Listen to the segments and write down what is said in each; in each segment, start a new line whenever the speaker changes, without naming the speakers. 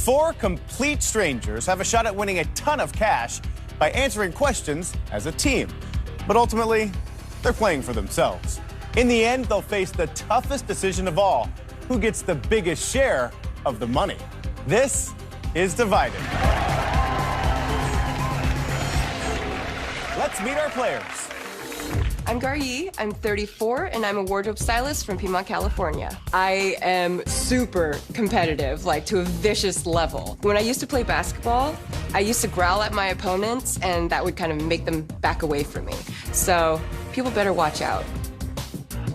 Four complete strangers have a shot at winning a ton of cash by answering questions as a team. But ultimately, they're playing for themselves. In the end, they'll face the toughest decision of all: who gets the biggest share of the money. This is Divided. Let's meet our players.
I'm Gar Yee, I'm 34, and I'm a wardrobe stylist from Piedmont, California. I am super competitive, like to a vicious level. When I used to play basketball, I used to growl at my opponents, and that would kind of make them back away from me. So people better watch out.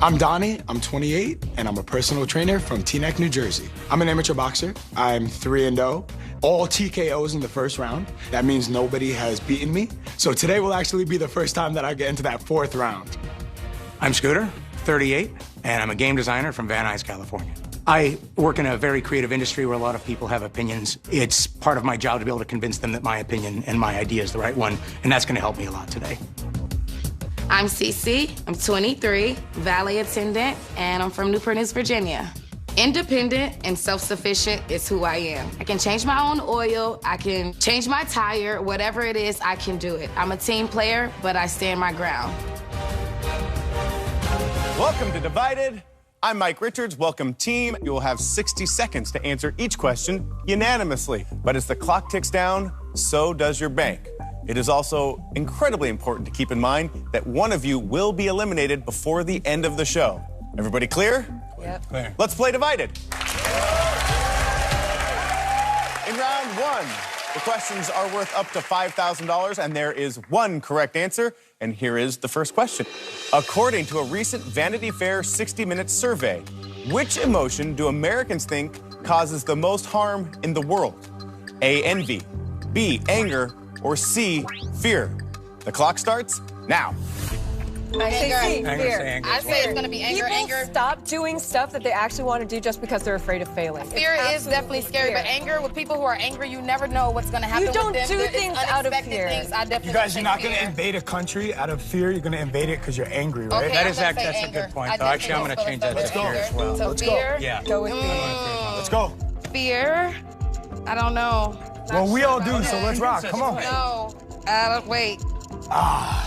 I'm Donnie, I'm 28, and I'm a personal trainer from Teaneck, New Jersey. I'm an amateur boxer. I'm 3-0. All TKOs in the first round. That means nobody has beaten me. So today will actually be the first time that I get into that fourth round.
I'm Scooter, 38, and I'm a game designer from Van Nuys, California. I work in a very creative industry where a lot of people have opinions. It's part of my job to be able to convince them that my opinion and my idea is the right one, and that's going to help me a lot today.
I'm Cece, I'm 23, valet attendant, and I'm from Newport News, Virginia. Independent and self-sufficient is who I am. I can change my own oil, I can change my tire, whatever it is, I can do it. I'm a team player, but I stand my ground.
Welcome to Divided. I'm Mike Richards. Welcome, team. You will have 60 seconds to answer each question unanimously. But as the clock ticks down, so does your bank. It is also incredibly important to keep in mind that one of you will be eliminated before the end of the show. Everybody clear?
Yep.
Clear.
Let's play Divided. In round one, the questions are worth up to $5,000, and there is one correct answer. And here is the first question. According to a recent Vanity Fair 60-minute survey, which emotion do Americans think causes the most harm in the world? A, envy, B, anger, or C, fear? The clock starts now.
I say C,
Anger,
fear.
say anger
I
as well.
say it's gonna be anger,
People stop doing stuff that they actually want to do just because they're afraid of failing.
Fear is definitely scary, but anger, with people who are angry, you never know what's gonna happen with them.
You don't do
There is
things out of
unexpected
fear.
things. I definitely
You guys,
say
you're not gonna
fear.
invade a country out of fear. You're gonna invade it because you're angry, right?
Okay,
That
I'm
is
gonna
act-
say
that's a
anger.
good point,
I
though.
definitely
Actually, I'm gonna
go
change that to
with
fear
anger.
as well.
So
Let's go.
fear,
Yeah.
Go with fear.
Let's go.
fear, I don't know.
Well, we all do, so let's rock. Come on.
No, wait.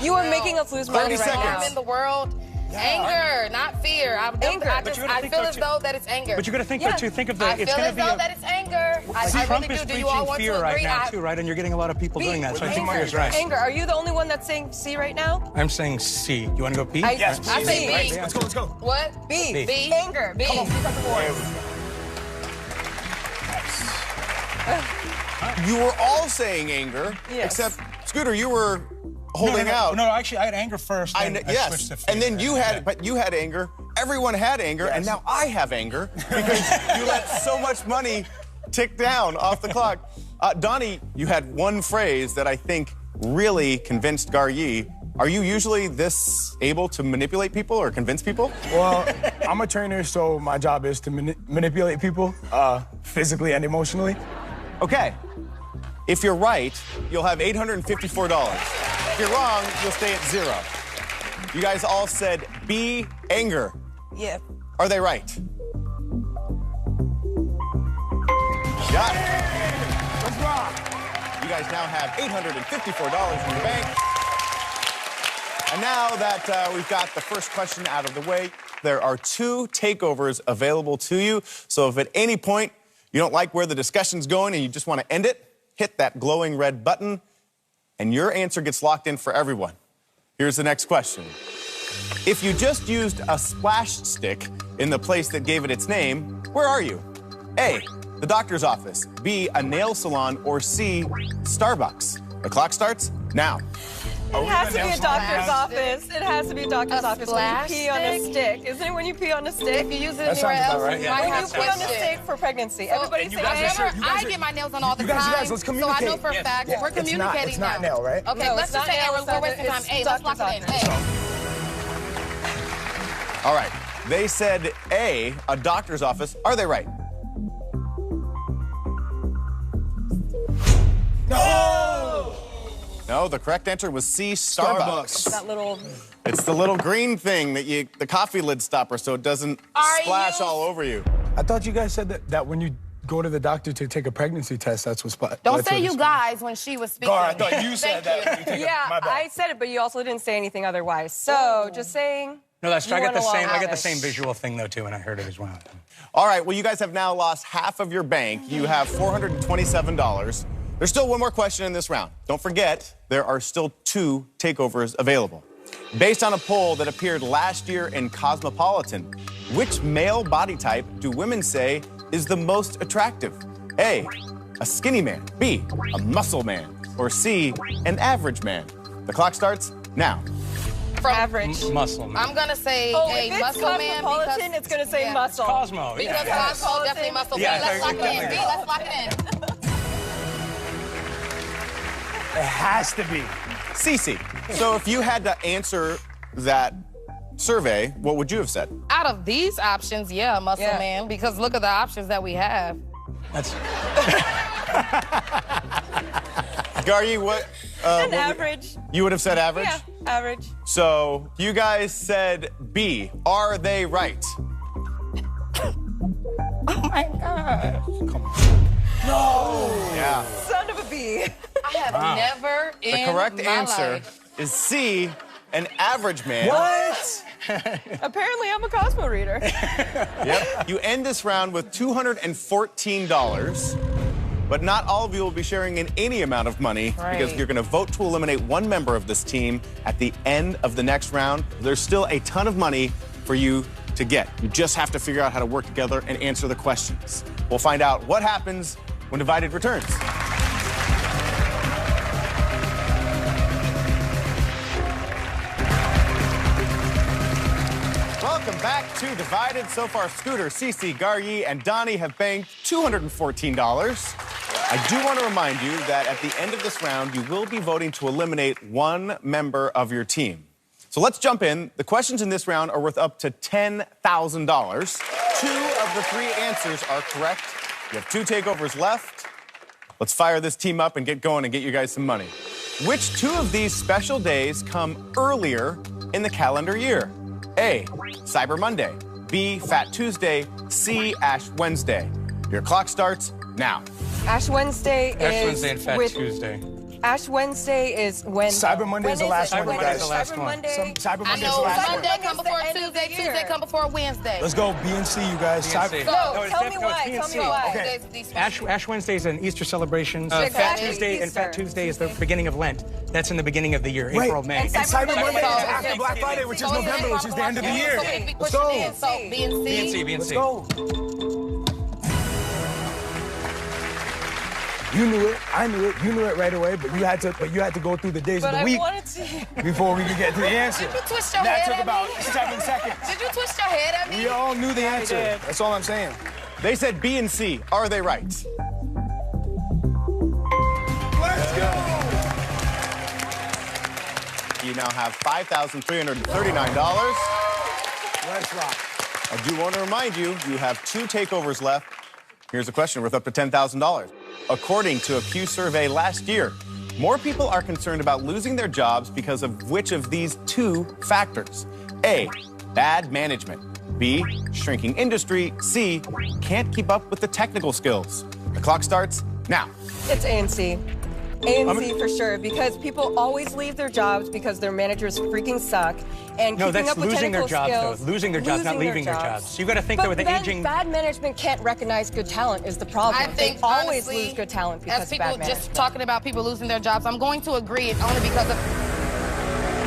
You are making us lose money
30
right
seconds.
now.
Harm in the world. Anger, not fear.
Anger. But
you gotta
I
think
feel
though,
as
too-
though that it's anger.
But you got to think,
Yeah.
but you think of the,
I
it's
feel
going
as
to be
though
a,
that it's anger. I
Trump
really
is
do. Do you all
preaching
want
fear
to
right
agree?
now, too, right? And you're getting a lot of people doing that, so I think fear is right.
Anger. Are you the only one that's saying C right now?
I'm saying C. You want to go B?
Yes,
I say
please.
B.
Let's go, let's go.
What?
B.
B.
Anger.
B.
You were all saying anger,
Yes.
except Scooter, you were holding out.
No, actually, I had anger first.
I
Then
kn-
I
yes,
switched to fear.
and then you had, but you had anger. Everyone had anger, and now I have anger because you let so much money tick down off the clock. Donnie, you had one phrase that I think really convinced Gar Yee. Are you usually this able to manipulate people or convince people?
Well, I'm a trainer, so my job is to manipulate people physically and emotionally.
Okay. If you're right, you'll have $854. If you're wrong, you'll stay at 0. You guys all said B, anger.
Yeah.
Are they right? Got it.
Let's rock.
You guys now have $854 in your bank. And now that we've got the first question out of the way, there are 2 takeovers available to you. So if at any point you don't like where the discussion's going and you just want to end it, hit that glowing red button, and your answer gets locked in for everyone. Here's the next question. If you just used a splash stick in the place that gave it its name, where are you? A, the doctor's office, B, a nail salon, or C, Starbucks? The clock starts now.
It has to be a doctor's office. It has to be a doctor's office when you
splash
pee on a
stick?
stick. Isn't it when you pee on a stick?
If you use it
That
anywhere
sounds about
else,
right,
you
yeah.
might
When you
have
pee on a
question.
stick for pregnancy. Everybody say
guys are
anger.
sure- you guys
I
are-
get my nails on all the
you guys,
time.
let's
so I know
communicate.
for a fact we're communicating
it's not
now.
nail, right?
Okay,
No,
let's
it's
just
not
say
nail,
we're
it's not
wasting
nail,
time.
it's
Hey, let's lock
doctor's
it in.
office.
Hey.
All right. They said A, a doctor's office. Are they right? No, the correct answer was C, Starbucks.
That little.
It's the little green thing that the coffee lid stopper so it doesn't
Are
splash
you-
all over you.
I thought you guys said that when you go to the doctor to take a pregnancy test. That's what's.
Don't say you guys when she was speaking.
I thought you said
Thank
that.
you.
Yeah,
My bad.
I said it, but you also didn't say anything otherwise. So, just saying.
No, that's true. I
you
got the
went
same.
along
I got the
with
same
it.
visual thing though too, and I heard it as well.
All right, well, you guys have now lost half of your bank. You have $427. There's still one more question in this round. Don't forget, there are still 2 takeovers available. Based on a poll that appeared last year in Cosmopolitan, which male body type do women say is the most attractive? A, a skinny man. B, a muscle man. Or C, an average man. The clock starts now.
Average.
Muscle man.
I'm gonna say
Oh,
a
if it's
muscle man
Cosmopolitan,
because
it's gonna say
yeah.
muscle.
Cosmo.
Because
Yeah.
Cosmo definitely muscle.
Yeah,
Let's lock it in.
definitely.
B, let's lock it in.
It has to be.
Cece, so if you had to answer that survey, what would you have said?
Out of these options, yeah, muscle
Yeah.
man, because look at the options that we have.
That's.
Garyi, what?
An average.
You would have said average?
Yeah, average.
So you guys said B. Are they right?
Oh my God.
Yeah.
Son of a bee.
I have never
The
in
correct
my
answer
life.
is C. An average man.
What?
Apparently, I'm a Cosmo reader.
Yep. You end this round with $214. But not all of you will be sharing in any amount of money because
Right.
you're going to vote to eliminate one member of this team at the end of the next round. There's still a ton of money for you to get. You just have to figure out how to work together and answer the questions. We'll find out what happens when Divided returns. Welcome back to Divided. So far, Scooter, Cece, Garyi, and Donnie have banked $214. I do want to remind you that at the end of this round, you will be voting to eliminate one member of your team. So let's jump in. The questions in this round are worth up to $10,000. 2 of the 3 answers are correct. You have 2 takeovers left. Let's fire this team up and get going and get you guys some money. Which 2 of these special days come earlier in the calendar year? A, Cyber Monday. B, Fat Tuesday. C, Ash Wednesday. Your clock starts now.
Ash Wednesday is.
Ash Wednesday and Fat
with-
Tuesday.
Ash Wednesday is when.
Cyber Monday is the last
it?
one,
When
guys.
is it?
Cyber Monday's the
Cyber
last one.
Monday.
Cyber
I
Monday is the
know
last one.
Monday come
Monday's the
before
end of the
Tuesday,
year.
Tuesday come before Wednesday.
Let's go B and C, you guys.
B and C.
Cyber-
No,
No, it's
tell me
definitely- no,
why.
it's
Tell me
B&C.
why.
Okay.
Ash Wednesday is an Easter celebration. Fat
Exactly.
Tuesday and Fat
Easter.
Tuesday is the beginning of Lent. That's in the beginning of the year,
Right.
April, May.
And
And Cyber
Cyber
Monday is
Monday.
after Black Friday, which is
So
November, which is the end of the year.
So we be
Let's
pushing
go.
in. So B and C.
B&C,
Let's
B&C.
go. You knew it. I knew it. You knew it right away, but you had to go through the days
But
of the
I
week
wanted to.
before we could get to the answer.
Did you twist your
That
head
took
at
about
me?
7 seconds.
Did you twist your head at me?
We all knew the answer.
did.
That's all I'm saying.
They said B and C. Are they right?
Let's go.
You now have $5,339.
Let's rock.
I do want to remind you, you have 2 takeovers left. Here's a question worth up to $10,000. According to a Pew survey last year, more people are concerned about losing their jobs because of which of these 2 factors? A, bad management. B, shrinking industry. C, can't keep up with the technical skills. The clock starts now.
It's ANC. ANC for sure, because people always leave their jobs because their managers freaking suck. And
No,
keeping
that's
up with
losing their
technical
jobs,
skills,
though. Losing their jobs, not leaving their jobs. So you got to think that with the
then
aging.
bad management can't recognize good talent is the problem.
I think
they always
honestly,
lose good talent because
as
of
people
bad management.
just talking about people losing their jobs, I'm going to agree. It's only because of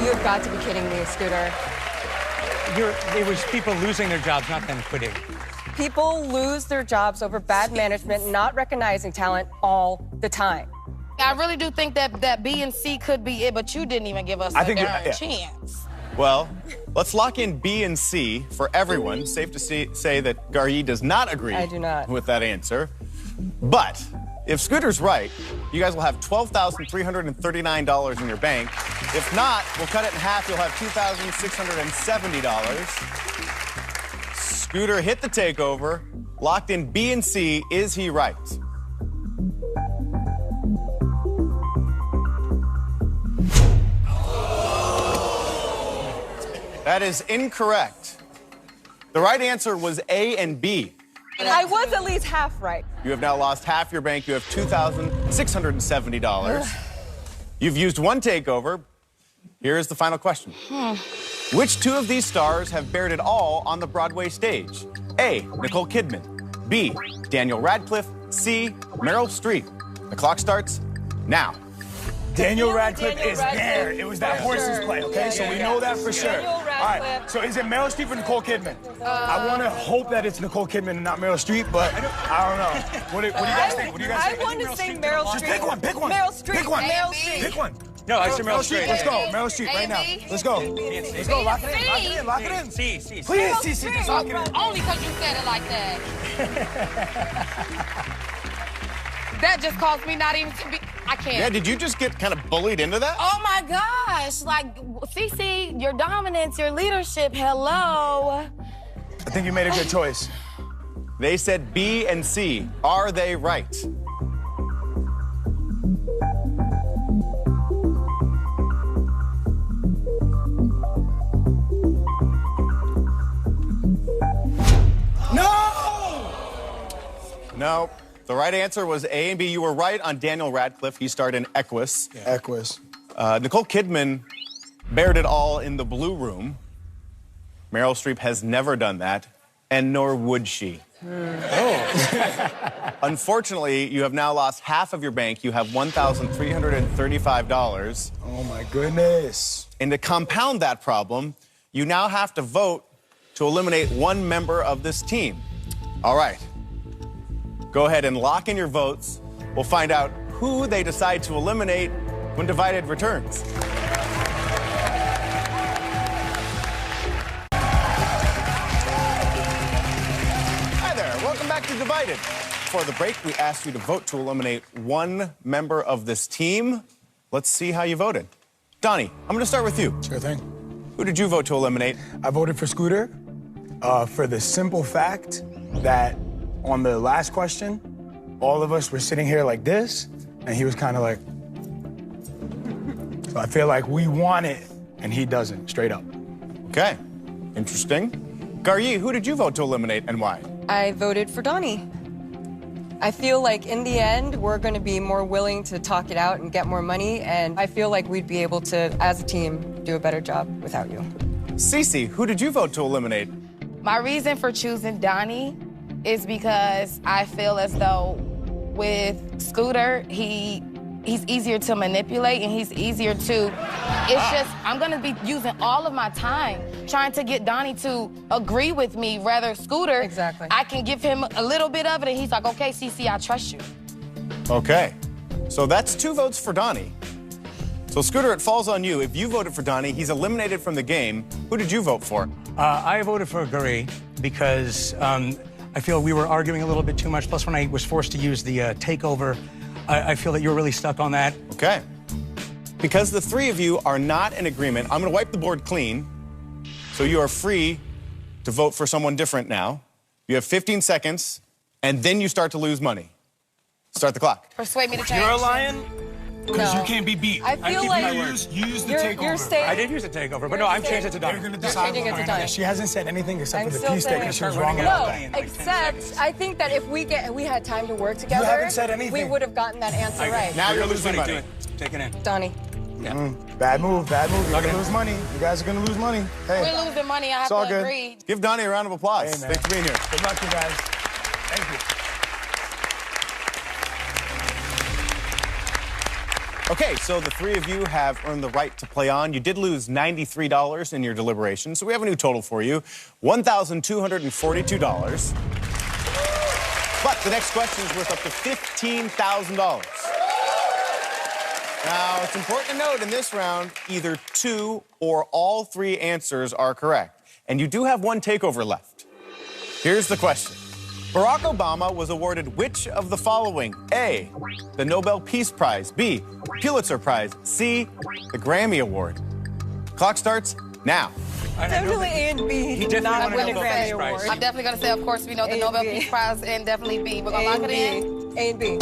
You've got to be kidding me, Scooter.
It was people losing their jobs, not them quitting.
People lose their jobs over bad management, not recognizing talent all the time.
I really do think that B and C could be it, but you didn't even give us a
think
darn
yeah.
chance.
Well, let's lock in B and C for everyone. Safe to say that Garyi does not agree
I do not.
with that answer. But if Scooter's right, you guys will have $12,339 in your bank. If not, we'll cut it in half. You'll have $2,670. Scooter hit the takeover, locked in B and C. Is he right? That is incorrect. The right answer was A and B.
I was at least half right.
You have now lost half your bank. You have $2,670. You've used one takeover. Here is the final question. Which two of these stars have bared it all on the Broadway stage? A, Nicole Kidman. B, Daniel Radcliffe. C, Meryl Streep. The clock starts now.
Daniel Radcliffe
Daniel
is
Radcliffe,
there. It was that
for
horse's
sure.
play, okay?
Yeah,
So
yeah,
we
yeah.
know that for sure.
Daniel
All right,
Radcliffe.
so is it Meryl Streep or Nicole Kidman? I want to hope that it's Nicole Kidman and not Meryl Streep, but I don't know. What do you guys think? What do you guys
I
think?
want to say Meryl Streep.
Just pick one, pick one.
Meryl Streep.
Pick one.
Meryl Streep.
Pick one.
No, I said Meryl
Streep.
Streep.
Let's go. Meryl Streep right now. Let's go. Let's go. Lock it in. Lock it in. Lock it in.
C.
Please, CC, just lock it in.
Only because you said it like that. That just caused me not even to be. I can't.
Yeah, did you just get kind of bullied into that?
Oh my gosh! Like, Cece, your dominance, your leadership. Hello.
I think you made a good choice.
They said B and C. Are they right?
No!
No. The right answer was A and B. You were right on Daniel Radcliffe. He starred in Equus.
Equus.
Nicole Kidman bared it all in The Blue Room. Meryl Streep has never done that, and nor would she. Unfortunately, you have now lost half of your bank. You have $1,335.
Oh, my goodness.
And to compound that problem, you now have to vote to eliminate one member of this team. All right. Go ahead and lock in your votes. We'll find out who they decide to eliminate when Divided returns. Hi there. Welcome back to Divided. For the break, we asked you to vote to eliminate one member of this team. Let's see how you voted. Donnie, I'm going to start with you.
Sure thing.
Who did you vote to eliminate?
I voted for Scooter for the simple fact that on the last question, all of us were sitting here like this, and he was kind of like. So I feel like we want it, and he doesn't, straight up.
Okay, interesting. Garyi, who did you vote to eliminate and why?
I voted for Donnie. I feel like in the end, we're going to be more willing to talk it out and get more money, and I feel like we'd be able to, as a team, do a better job without you.
Cece, who did you vote to eliminate?
My reason for choosing Donnie is because I feel as though with Scooter, he's easier to manipulate and he's easier to, it's just, I'm gonna be using all of my time trying to get Donnie to agree with me, rather Scooter.
Exactly.
I can give him a little bit of it and he's like, okay, Cece, I trust you.
Okay, so that's 2 votes for Donnie. So Scooter, it falls on you. If you voted for Donnie, he's eliminated from the game. Who did you vote for?
I voted for Guri because I feel we were arguing a little bit too much. Plus, when I was forced to use the takeover, I feel that you were really stuck on that.
Okay. Because the 3 of you are not in agreement, I'm going to wipe the board clean. So you are free to vote for someone different now. You have 15 seconds, and then you start to lose money. Start the clock.
Persuade me to change.
You're a lion because
No.
you can't be beat.
I feel like
use the
you're
takeover.
staying.
I did use the takeover, but no, I'm changing it to
They're
Donnie.
going to
You're
decide.
changing it to Donnie.
She hasn't said anything except
I'm
for the
still
pea stick,
saying-
and she was
Start
wrong
running
about
No,
out.
that.
except I think that if we had time to work together,
haven't said anything.
we would have gotten that answer right.
Now you're losing
Do
money.
it. Take it in.
Donnie.
Bad move, bad move. You're going to lose money. You guys are going to lose money. Hey,
We're losing money, I have
It's all
to
good.
agree.
Give Donnie a round of applause.
Hey, man.
Thanks for being here.
good luck, you guys. Thank you.
Okay, so the 3 of you have earned the right to play on. You did lose $93 in your deliberation, so we have a new total for you, $1,242. But the next question is worth up to $15,000. Now, it's important to note in this round, either 2 or all 3 answers are correct. And you do have one takeover left. Here's the question. Barack Obama was awarded which of the following? A, the Nobel Peace Prize. B, Pulitzer Prize. C, the Grammy Award. Clock starts now.
Definitely A and B. He
definitely
not
won a
win a
Nobel
Grammy
Peace Prize.
Award.
I'm definitely gonna say, of course, we know the
A and
Nobel
B.
Peace Prize and definitely B. We're gonna
A
lock
and
it in.
B. A and B.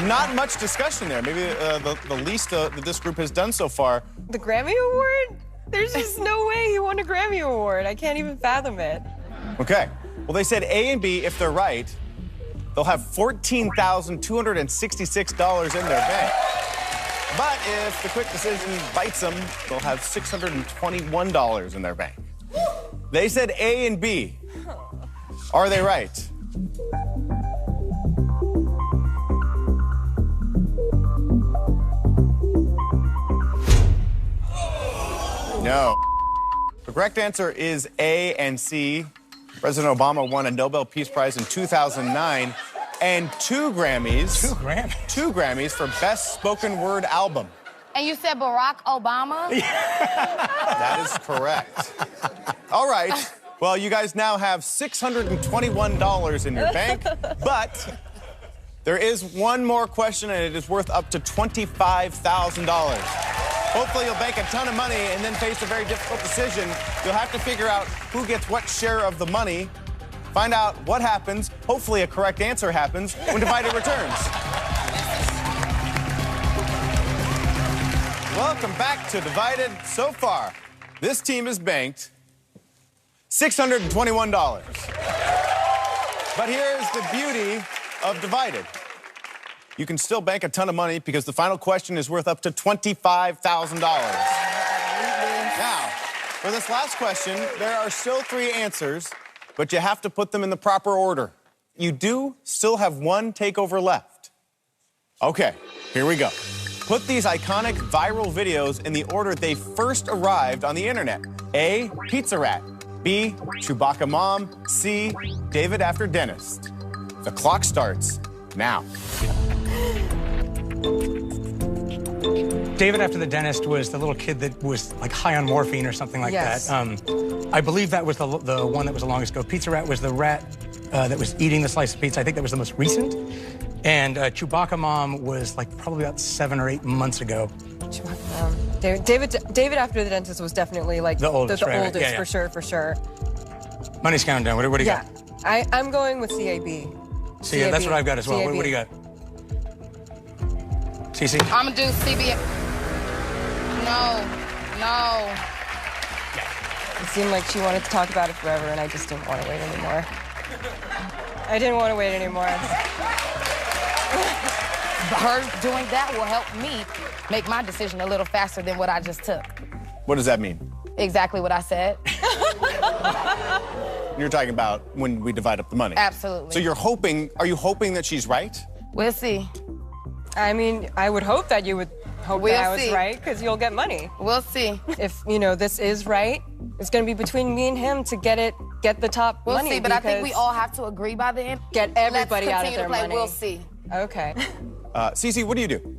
Not much discussion there. Maybe the least that this group has done so far.
The Grammy Award? There's just no way he won a Grammy Award. I can't even fathom it.
Okay. Well, they said A and B, if they're right, they'll have $14,266 in their bank. But if the quick decision bites them, they'll have $621 in their bank. They said A and B. Are they right? No. The correct answer is A and C. President Obama won a Nobel Peace Prize in 2009 and 2 Grammys.
2 Grammys?
2 Grammys for Best Spoken Word Album.
And you said Barack Obama?
That is correct. All right. Well, you guys now have $621 in your bank, but there is one more question, and it is worth up to $25,000. Hopefully you'll bank a ton of money and then face a very difficult decision. You'll have to figure out who gets what share of the money, find out what happens, hopefully a correct answer happens, when Divided returns. Welcome back to Divided. So far, this team has banked $621. But here's the beauty of Divided. You can still bank a ton of money because the final question is worth up to $25,000. Now, for this last question, there are still 3 answers, but you have to put them in the proper order. You do still have 1 takeover left. Okay, here we go. Put these iconic viral videos in the order they first arrived on the internet. A, Pizza Rat. B, Chewbacca Mom. C, David After Dentist. The clock starts now.
David After the Dentist was the little kid that was like high on morphine or something like
Yes.
that. I believe that was the one that was the longest ago. Pizza Rat was the rat that was eating the slice of pizza. I think that was the most recent. And Chewbacca Mom was like probably about 7 or 8 months ago.
David After the Dentist was definitely like
The oldest, right,
oldest,
yeah, yeah.
for sure.
Money's countdown. What do you
Yeah,
got?
I'm going with CAB.
See, yeah, that's what I've got as well.
CAB.
What do you got? CC?
I'm gonna do CBS. No.
It seemed like she wanted to talk about it forever, and I just didn't want to wait anymore. I didn't want to wait anymore.
Her doing that will help me make my decision a little faster than what I just took.
What does that mean?
Exactly what I said.
You're talking about when we divide up the money.
Absolutely.
So you're hoping, are you hoping that she's right?
We'll see.
I mean, I would hope that you would hope
We'll
that I was
see.
right, because you'll get money.
We'll see.
If, this is right, it's going to be between me and him to get the top
We'll
money.
see, but I think we
because
all have to agree by the end.
get everybody
Let's
out of
continue
their
to play.
money.
We'll see.
Okay.
Cece, what do you do?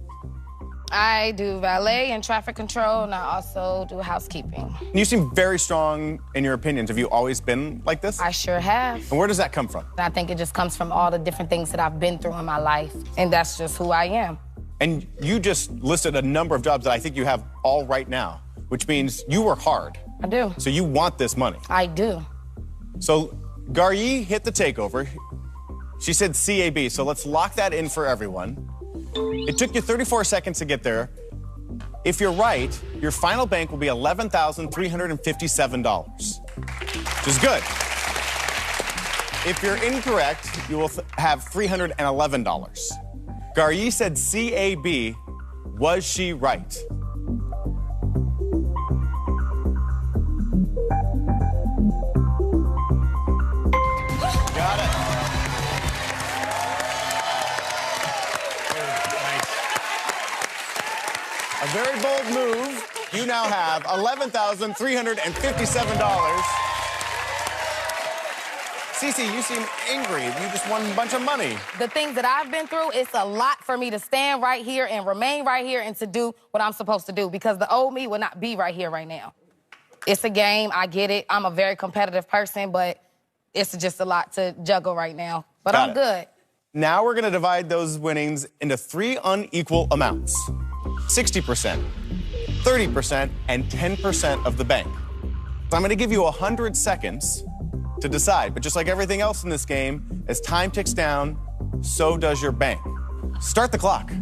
I do valet and traffic control, and I also do housekeeping.
You seem very strong in your opinions. Have you always been like this?
I sure have.
And where does that come from?
I think it just comes from all the different things that I've been through in my life, and that's just who I am.
And you just listed a number of jobs that I think you have all right now, which means you work hard.
I do.
So you want this money.
I do.
So Garyi hit the takeover. She said CAB, so let's lock that in for everyone. It took you 34 seconds to get there. If you're right, your final bank will be $11,357, which is good. If you're incorrect, you will have $311. Garyi said CAB. Was she right? Got it. A very bold move. You now have $11,357. Cece, you seem angry. You just won a bunch of money.
The things that I've been through, it's a lot for me to stand right here and remain right here and to do what I'm supposed to do, because the old me would not be right here right now. It's a game. I get it. I'm a very competitive person, but it's just a lot to juggle right now. But
Got
I'm
it.
good.
Now we're going to divide those winnings into 3 unequal amounts. 60%, 30%, and 10% of the bank. So I'm going to give you 100 seconds to decide. But just like everything else in this game, as time ticks down, so does your bank. Start the clock.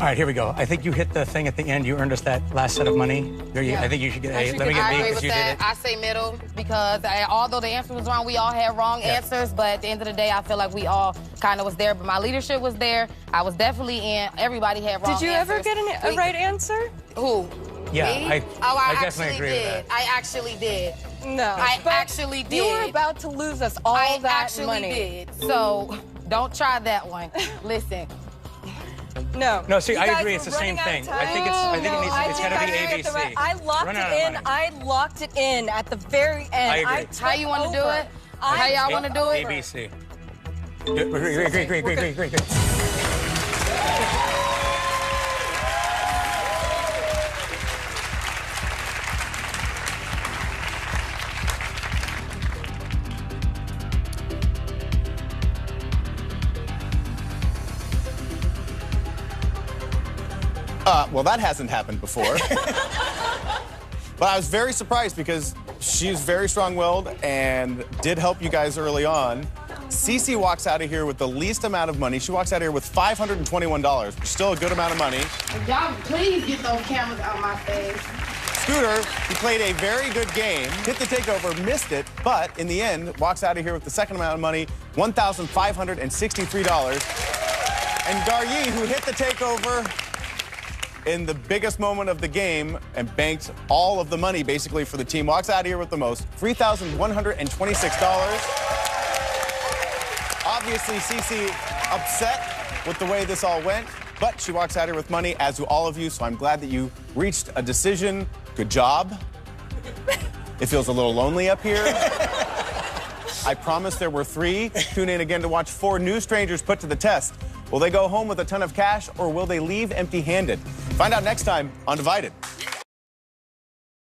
All right, here we go. I think you hit the thing at the end. You earned us that last set of money. I think you should get A. Let me get B because you did it.
I say middle because although the answer was wrong, we all had wrong answers. But at the end of the day, I feel like we all kind of was there. But my leadership was there. I was definitely in. Everybody had wrong answers.
Did you ever get a right answer?
Who?
Yeah,
Me? I
definitely agree with that.
I actually did.
No.
I actually did.
You were about to lose us all that money.
I actually did. So don't try that one. Listen.
No.
No, see, I agree. It's the same thing. I think it's got to be ABC.
I locked it in. I locked it in at the very end.
I agree.
How you want to do it? How y'all want to do it?
ABC. Agree.
Well, that hasn't happened before. But I was very surprised because she's very strong-willed and did help you guys early on. Cece walks out of here with the least amount of money. She walks out of here with $521, which is still a good amount of money.
Y'all, please get those cameras out my face.
Scooter, he played a very good game, hit the takeover, missed it, but in the end, walks out of here with the second amount of money, $1,563. And Garyi, who hit the takeover in the biggest moment of the game and banked all of the money basically for the team, walks out of here with the most, $3,126. Obviously, Cece upset with the way this all went, but she walks out here with money, as do all of you, so I'm glad that you reached a decision. Good job. It feels a little lonely up here. I promise there were 3. Tune in again to watch 4 new strangers put to the test. Will they go home with a ton of cash, or will they leave empty-handed? Find out next time on Divided.